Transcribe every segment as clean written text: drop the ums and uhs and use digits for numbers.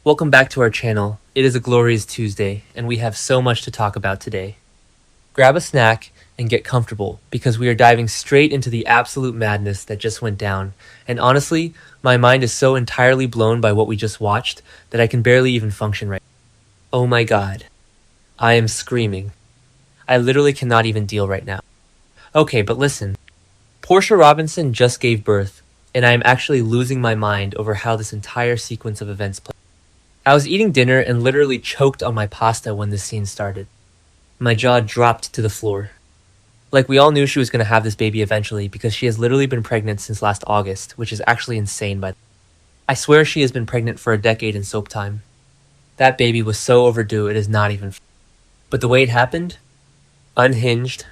Welcome back to our channel. It is a glorious Tuesday, and we have so much to talk about today. Grab a snack and get comfortable, because we are diving straight into the absolute madness that just went down. And honestly, my mind is so entirely blown by what we just watched that I can barely even function right now. Oh my god. I am screaming. I literally cannot even deal right now. Okay, but listen. Portia Robinson just gave birth, and I am actually losing my mind over how this entire sequence of events played. I was eating dinner and literally choked on my pasta when this scene started. My jaw dropped to the floor. Like, we all knew she was going to have this baby eventually because she has literally been pregnant since last August, which is actually insane. But I swear she has been pregnant for a decade in soap time. That baby was so overdue, it is not even. But the way it happened? Unhinged.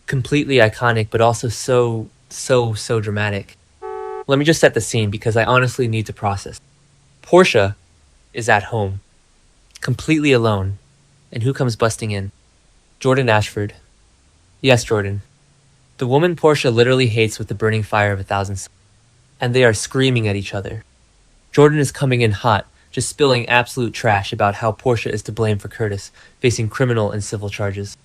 Completely iconic, but also so dramatic. Let me just set the scene because I honestly need to process. Portia is at home, completely alone, and who comes busting in? Jordan Ashford. Yes, Jordan. The woman Portia literally hates with the burning fire of 1,000 suns, and they are screaming at each other. Jordan is coming in hot, just spilling absolute trash about how Portia is to blame for Curtis facing criminal and civil charges.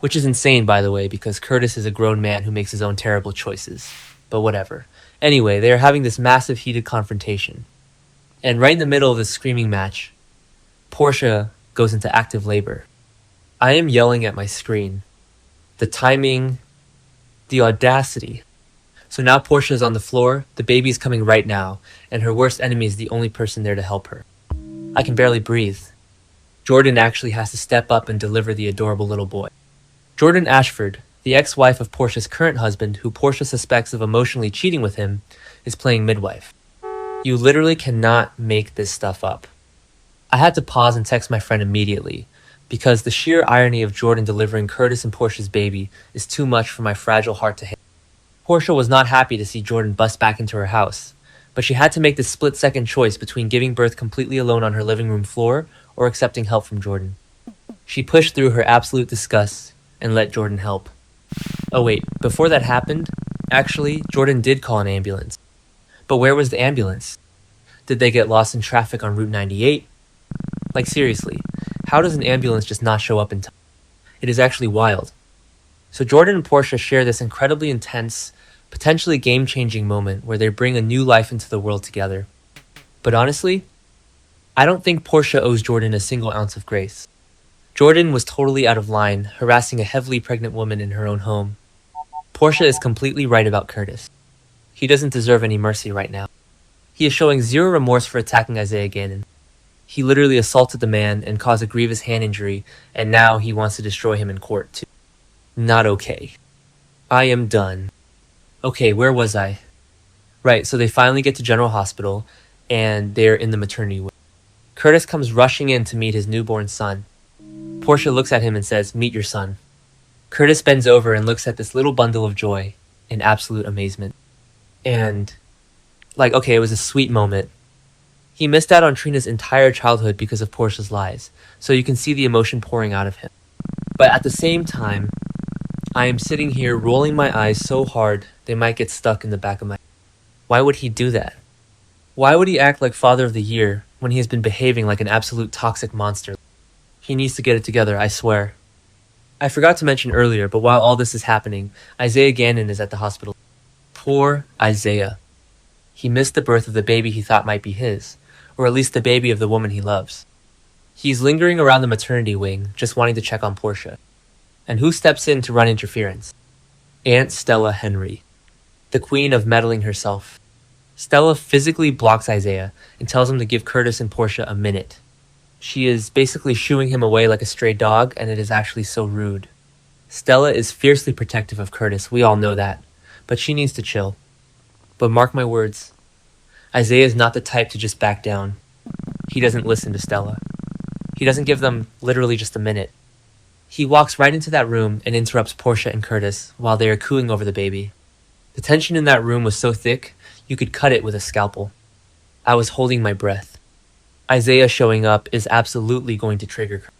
Which is insane, by the way, because Curtis is a grown man who makes his own terrible choices. But whatever. Anyway, they are having this massive heated confrontation. And right in the middle of this screaming match, Portia goes into active labor. I am yelling at my screen. The timing, the audacity. So now Portia is on the floor, the baby is coming right now, and her worst enemy is the only person there to help her. I can barely breathe. Jordan actually has to step up and deliver the adorable little boy. Jordan Ashford, the ex-wife of Portia's current husband, who Portia suspects of emotionally cheating with him, is playing midwife. You literally cannot make this stuff up. I had to pause and text my friend immediately, because the sheer irony of Jordan delivering Curtis and Portia's baby is too much for my fragile heart to handle. Portia was not happy to see Jordan bust back into her house, but she had to make the split-second choice between giving birth completely alone on her living room floor or accepting help from Jordan. She pushed through her absolute disgust and let Jordan help. Oh wait, before that happened, actually, Jordan did call an ambulance. But where was the ambulance? Did they get lost in traffic on Route 98? Like, seriously, how does an ambulance just not show up in time? It is actually wild. So Jordan and Portia share this incredibly intense, potentially game-changing moment where they bring a new life into the world together. But honestly, I don't think Portia owes Jordan a single ounce of grace. Jordan was totally out of line, harassing a heavily pregnant woman in her own home. Portia is completely right about Curtis. He doesn't deserve any mercy right now. He is showing zero remorse for attacking Isaiah Gannon. He literally assaulted the man and caused a grievous hand injury, and now he wants to destroy him in court too. Not okay. I am done. Okay, where was I? Right, so they finally get to General Hospital, and they're in the maternity wing. Curtis comes rushing in to meet his newborn son. Portia looks at him and says, "Meet your son." Curtis bends over and looks at this little bundle of joy in absolute amazement. And, okay, it was a sweet moment. He missed out on Trina's entire childhood because of Portia's lies, so you can see the emotion pouring out of him. But at the same time, I am sitting here rolling my eyes so hard they might get stuck in the back of my head. Why would he do that? Why would he act like Father of the Year when he has been behaving like an absolute toxic monster? He needs to get it together, I swear. I forgot to mention earlier, but while all this is happening, Isaiah Gannon is at the hospital. Poor Isaiah. He missed the birth of the baby he thought might be his, or at least the baby of the woman he loves. He's lingering around the maternity wing, just wanting to check on Portia. And who steps in to run interference? Aunt Stella Henry, the queen of meddling herself. Stella physically blocks Isaiah and tells him to give Curtis and Portia a minute. She is basically shooing him away like a stray dog, and it is actually so rude. Stella is fiercely protective of Curtis, we all know that, but she needs to chill. But mark my words, Isaiah is not the type to just back down. He doesn't listen to Stella. He doesn't give them literally just a minute. He walks right into that room and interrupts Portia and Curtis while they are cooing over the baby. The tension in that room was so thick, you could cut it with a scalpel. I was holding my breath. Isaiah showing up is absolutely going to trigger Curtis.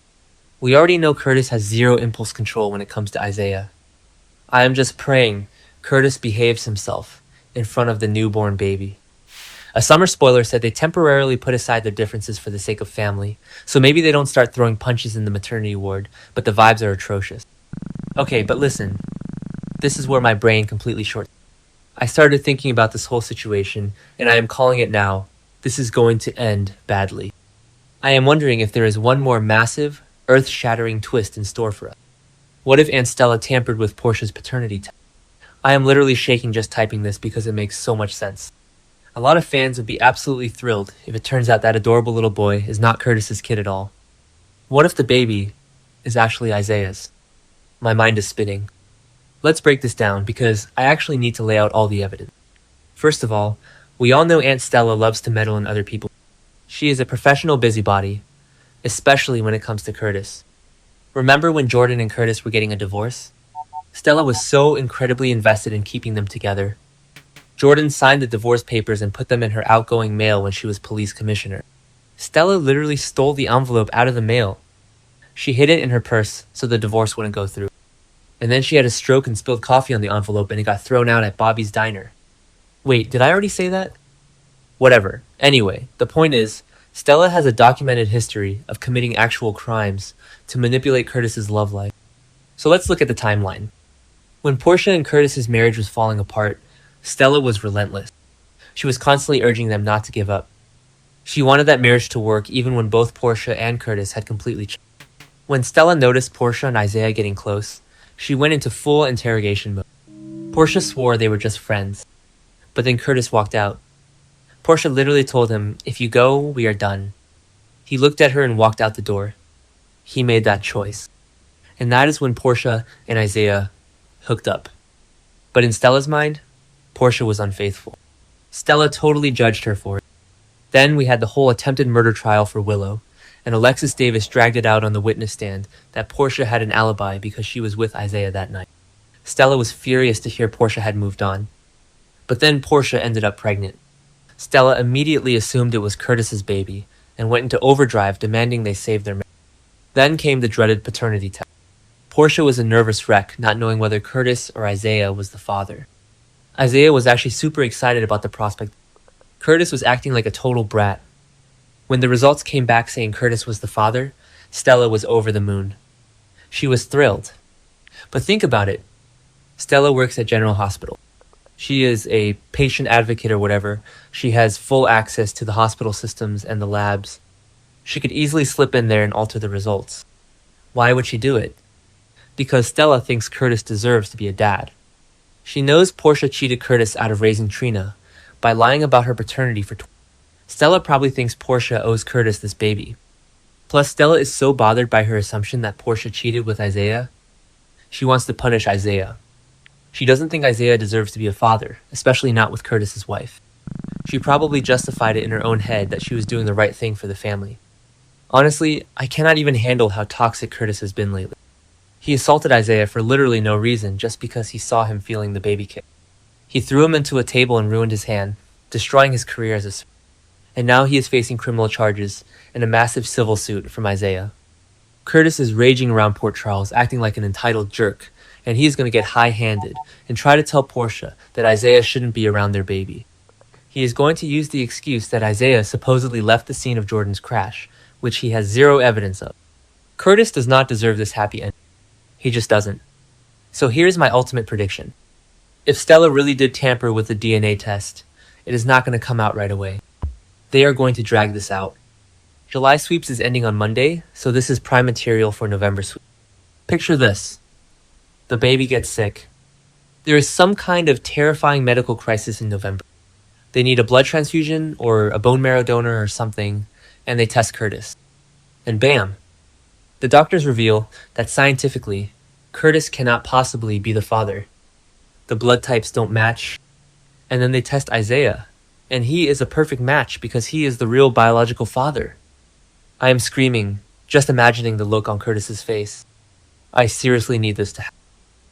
We already know Curtis has zero impulse control when it comes to Isaiah. I am just praying Curtis behaves himself in front of the newborn baby. A summer spoiler said they temporarily put aside their differences for the sake of family, so maybe they don't start throwing punches in the maternity ward, but the vibes are atrocious. Okay, but listen, this is where my brain completely short. I started thinking about this whole situation, and I am calling it now. This is going to end badly. I am wondering if there is one more massive, earth-shattering twist in store for us. What if Aunt Stella tampered with Portia's paternity test? I am literally shaking just typing this because it makes so much sense. A lot of fans would be absolutely thrilled if it turns out that adorable little boy is not Curtis's kid at all. What if the baby is actually Isaiah's? My mind is spinning. Let's break this down because I actually need to lay out all the evidence. First of all, we all know Aunt Stella loves to meddle in other people's. She is a professional busybody, especially when it comes to Curtis. Remember when Jordan and Curtis were getting a divorce? Stella was so incredibly invested in keeping them together. Jordan signed the divorce papers and put them in her outgoing mail when she was police commissioner. Stella literally stole the envelope out of the mail. She hid it in her purse so the divorce wouldn't go through. And then she had a stroke and spilled coffee on the envelope and it got thrown out at Bobby's diner. Wait, did I already say that? Whatever. Anyway, the point is, Stella has a documented history of committing actual crimes to manipulate Curtis's love life. So let's look at the timeline. When Portia and Curtis's marriage was falling apart, Stella was relentless. She was constantly urging them not to give up. She wanted that marriage to work even when both Portia and Curtis had completely changed. When Stella noticed Portia and Isaiah getting close, she went into full interrogation mode. Portia swore they were just friends, but then Curtis walked out. Portia literally told him, "If you go, we are done." He looked at her and walked out the door. He made that choice. And that is when Portia and Isaiah hooked up. But in Stella's mind, Portia was unfaithful. Stella totally judged her for it. Then we had the whole attempted murder trial for Willow, and Alexis Davis dragged it out on the witness stand that Portia had an alibi because she was with Isaiah that night. Stella was furious to hear Portia had moved on. But then Portia ended up pregnant. Stella immediately assumed it was Curtis's baby and went into overdrive demanding they save their marriage. Then came the dreaded paternity test. Portia was a nervous wreck, not knowing whether Curtis or Isaiah was the father. Isaiah was actually super excited about the prospect. Curtis was acting like a total brat. When the results came back saying Curtis was the father, Stella was over the moon. She was thrilled. But think about it. Stella works at General Hospital. She is a patient advocate or whatever. She has full access to the hospital systems and the labs. She could easily slip in there and alter the results. Why would she do it? Because Stella thinks Curtis deserves to be a dad. She knows Portia cheated Curtis out of raising Trina by lying about her paternity for Stella probably thinks Portia owes Curtis this baby. Plus, Stella is so bothered by her assumption that Portia cheated with Isaiah, she wants to punish Isaiah. She doesn't think Isaiah deserves to be a father, especially not with Curtis's wife. She probably justified it in her own head that she was doing the right thing for the family. Honestly, I cannot even handle how toxic Curtis has been lately. He assaulted Isaiah for literally no reason just because he saw him feeling the baby kick. He threw him into a table and ruined his hand, destroying his career as a surgeon. And now he is facing criminal charges and a massive civil suit from Isaiah. Curtis is raging around Port Charles, acting like an entitled jerk, and he is going to get high-handed and try to tell Portia that Isaiah shouldn't be around their baby. He is going to use the excuse that Isaiah supposedly left the scene of Jordan's crash, which he has zero evidence of. Curtis does not deserve this happy ending. He just doesn't. So here's my ultimate prediction. If Stella really did tamper with the DNA test, it is not going to come out right away. They are going to drag this out. July sweeps is ending on Monday, so this is prime material for November sweep. Picture this. The baby gets sick. There is some kind of terrifying medical crisis in November. They need a blood transfusion or a bone marrow donor or something, and they test Curtis. And bam! The doctors reveal that scientifically, Curtis cannot possibly be the father. The blood types don't match. And then they test Isaiah, and he is a perfect match because he is the real biological father. I am screaming, just imagining the look on Curtis's face. I seriously need this to happen.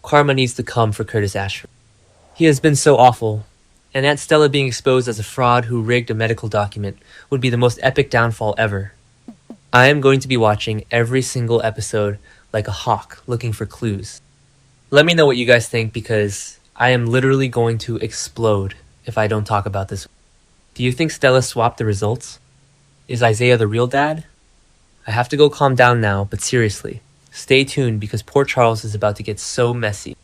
Karma needs to come for Curtis Ashford. He has been so awful, and Aunt Stella being exposed as a fraud who rigged a medical document would be the most epic downfall ever. I am going to be watching every single episode like a hawk looking for clues. Let me know what you guys think because I am literally going to explode if I don't talk about this. Do you think Stella swapped the results? Is Isaiah the real dad? I have to go calm down now, but seriously, stay tuned because poor Charles is about to get so messy.